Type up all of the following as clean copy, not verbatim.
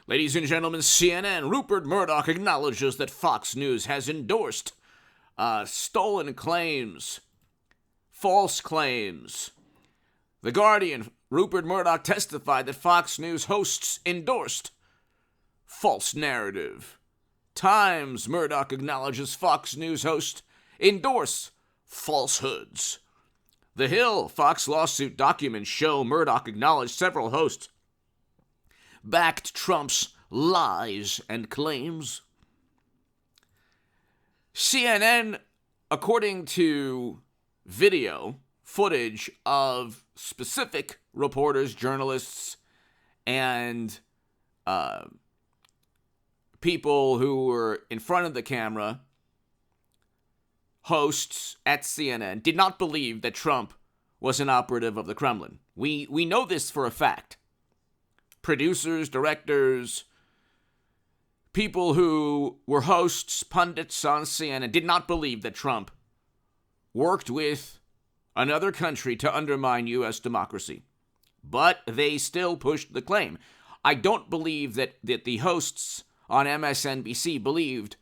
Ladies and gentlemen, CNN, Rupert Murdoch acknowledges that Fox News has endorsed stolen claims, false claims. The Guardian, Rupert Murdoch testified that Fox News hosts endorsed false narrative. Times, Murdoch acknowledges Fox News hosts endorse falsehoods. The Hill, Fox lawsuit documents show Murdoch acknowledged several hosts backed Trump's lies and claims. CNN, according to video footage of specific reporters, journalists, and people who were in front of the camera, hosts at CNN, did not believe that Trump was an operative of the Kremlin. We know this for a fact. Producers, directors, people who were hosts, pundits on CNN did not believe that Trump worked with another country to undermine U.S. democracy. But they still pushed the claim. I don't believe that the hosts on MSNBC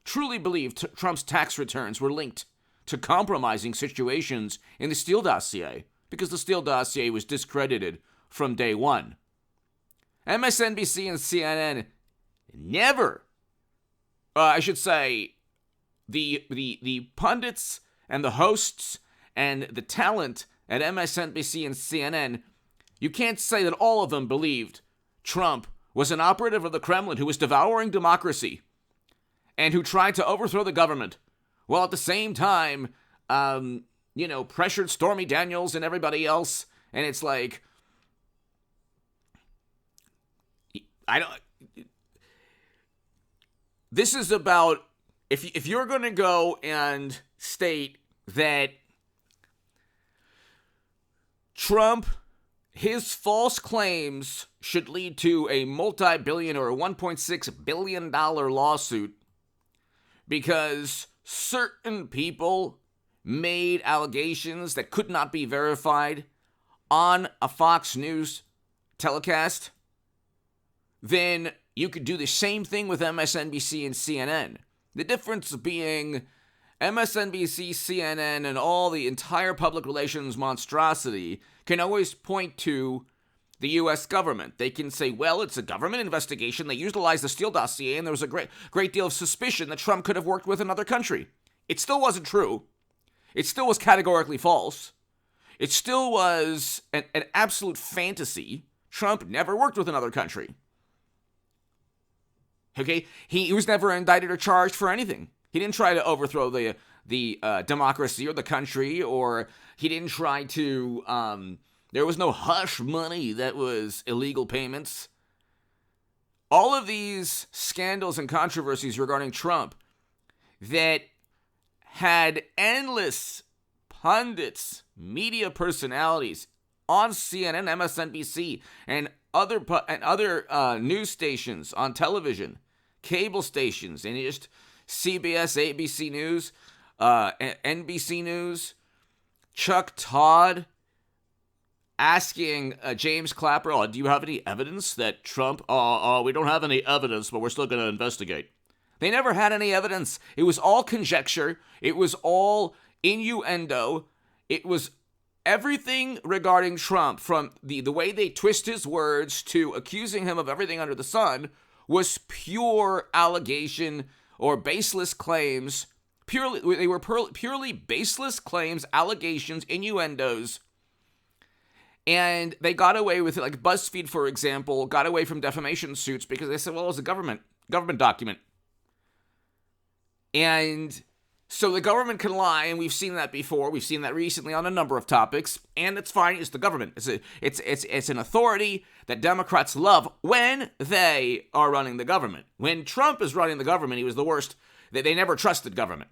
truly believed Trump's tax returns were linked to compromising situations in the Steele dossier, because the Steele dossier was discredited from day one. MSNBC and CNN never, I should say, the pundits and the hosts and the talent at MSNBC and CNN, you can't say that all of them believed Trump was an operative of the Kremlin who was devouring democracy and who tried to overthrow the government, while at the same time, pressured Stormy Daniels and everybody else. And it's like, this is about, if you're going to go and state that Trump, his false claims should lead to a multi-billion or $1.6 billion lawsuit because certain people made allegations that could not be verified on a Fox News telecast, then you could do the same thing with MSNBC and CNN. The difference being MSNBC, CNN, and all the entire public relations monstrosity can always point to the U.S. government. They can say, well, it's a government investigation. They utilized the Steele dossier, and there was a great deal of suspicion that Trump could have worked with another country. It still wasn't true. It still was categorically false. It still was an absolute fantasy. Trump never worked with another country. Okay, he was never indicted or charged for anything. He didn't try to overthrow the democracy or the country, or he didn't try to. There was no hush money that was illegal payments. All of these scandals and controversies regarding Trump that had endless pundits, media personalities on CNN, MSNBC, and other news stations on television, cable stations, and just CBS, ABC News, NBC News, Chuck Todd asking James Clapper, do you have any evidence that Trump, we don't have any evidence, but we're still going to investigate. They never had any evidence. It was all conjecture. It was all innuendo. It was everything regarding Trump, from the way they twist his words to accusing him of everything under the sun, was pure allegation or baseless claims. They were purely baseless claims, allegations, innuendos. And they got away with it. Like BuzzFeed, for example, got away from defamation suits because they said, well, it was a government document. And so the government can lie, and we've seen that before. We've seen that recently on a number of topics, and it's fine. It's the government. It's an authority that Democrats love when they are running the government. When Trump is running the government, he was the worst. They never trusted government.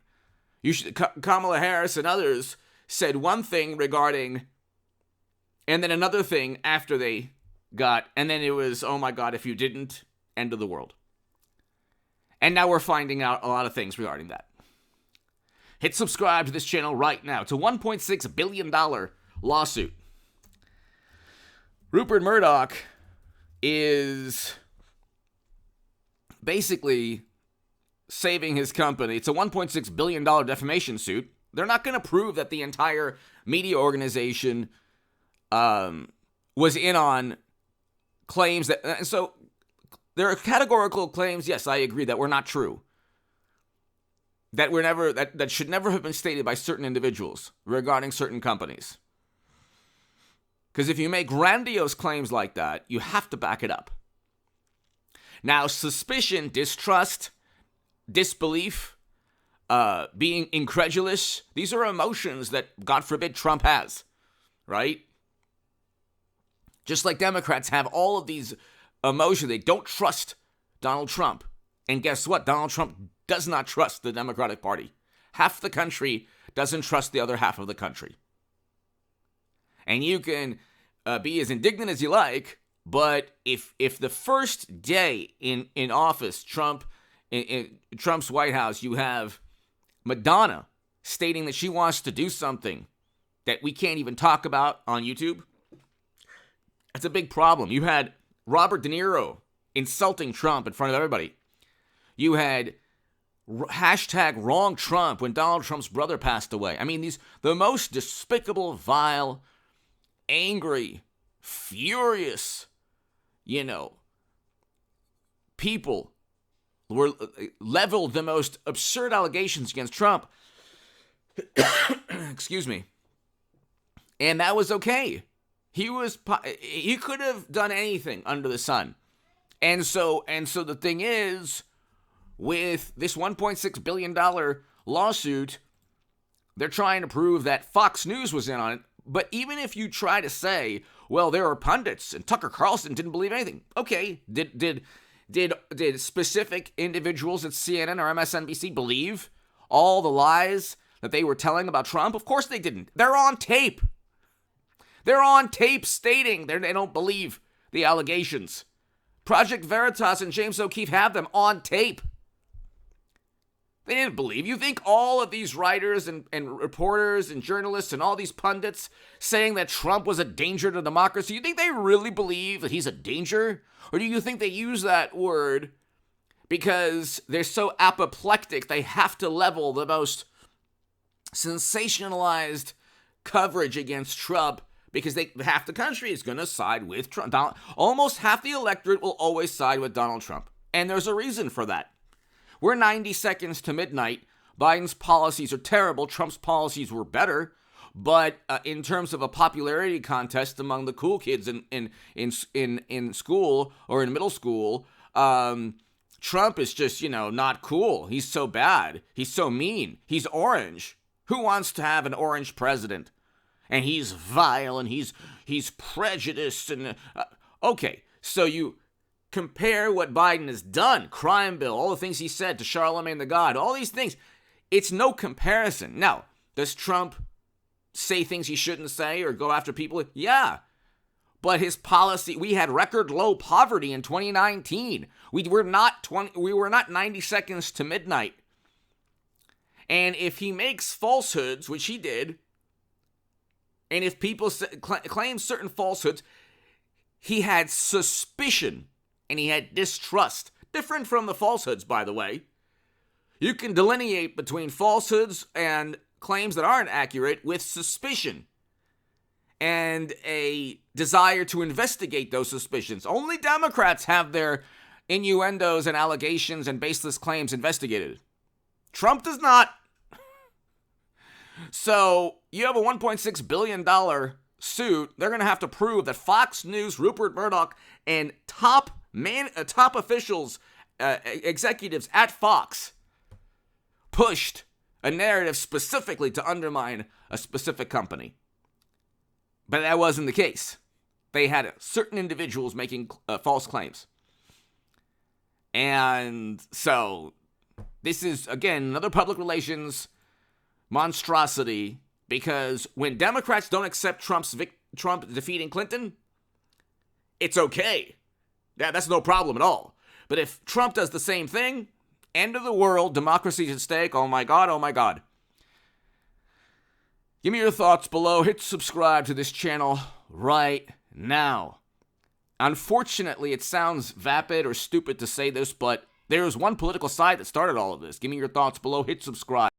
Kamala Harris and others said one thing regarding, and then another thing after they got, and then it was, oh my God, if you didn't, end of the world. And now we're finding out a lot of things regarding that. Hit subscribe to this channel right now. It's a $1.6 billion lawsuit. Rupert Murdoch is basically saving his company. It's a $1.6 billion defamation suit. They're not going to prove that the entire media organization was in on claims that... So there are categorical claims, yes, I agree, that were not true. That should never have been stated by certain individuals regarding certain companies. Because if you make grandiose claims like that, you have to back it up. Now, suspicion, distrust, disbelief, being incredulous, these are emotions that, God forbid, Trump has, right? Just like Democrats have all of these emotions. They don't trust Donald Trump. And guess what? Donald Trump does not trust the Democratic Party. Half the country doesn't trust the other half of the country. And you can be as indignant as you like, but if the first day in office, in Trump's White House, you have Madonna stating that she wants to do something that we can't even talk about on YouTube, that's a big problem. You had Robert De Niro insulting Trump in front of everybody. You had hashtag wrong Trump when Donald Trump's brother passed away. I mean, the most despicable, vile, angry, furious, people were leveled the most absurd allegations against Trump. Excuse me. And that was okay. He could have done anything under the sun. And so the thing is, with this $1.6 billion lawsuit, they're trying to prove that Fox News was in on it. But even if you try to say, well, there are pundits and Tucker Carlson didn't believe anything. Okay, did specific individuals at CNN or MSNBC believe all the lies that they were telling about Trump? Of course they didn't. They're on tape. They're on tape stating they don't believe the allegations. Project Veritas and James O'Keefe have them on tape. They didn't believe. You think all of these writers and reporters and journalists and all these pundits saying that Trump was a danger to democracy, you think they really believe that he's a danger? Or do you think they use that word because they're so apoplectic they have to level the most sensationalized coverage against Trump because half the country is going to side with Trump? Almost half the electorate will always side with Donald Trump. And there's a reason for that. We're 90 seconds to midnight. Biden's policies are terrible. Trump's policies were better. But in terms of a popularity contest among the cool kids in school or in middle school, Trump is just, not cool. He's so bad. He's so mean. He's orange. Who wants to have an orange president? And he's vile and he's prejudiced. And okay, so you compare what Biden has done, crime bill, all the things he said to Charlemagne the God, all these things. It's no comparison. Now, does Trump say things he shouldn't say or go after people? Yeah. But his policy, we had record low poverty in 2019. We were not 90 seconds to midnight. And if he makes falsehoods, which he did, and if people claim certain falsehoods, he had suspicion and he had distrust. Different from the falsehoods, by the way. You can delineate between falsehoods and claims that aren't accurate with suspicion and a desire to investigate those suspicions. Only Democrats have their innuendos and allegations and baseless claims investigated. Trump does not. So you have a $1.6 billion suit. They're going to have to prove that Fox News, Rupert Murdoch, and top officials, executives at Fox pushed a narrative specifically to undermine a specific company. But that wasn't the case. They had certain individuals making false claims. And so this is, again, another public relations monstrosity, because when Democrats don't accept Trump defeating Clinton, it's okay. That's no problem at all. But if Trump does the same thing, end of the world, democracy's at stake, oh my God, oh my God. Give me your thoughts below. Hit subscribe to this channel right now. Unfortunately, it sounds vapid or stupid to say this, but There's one political side that started all of this. Give me your thoughts below. Hit subscribe.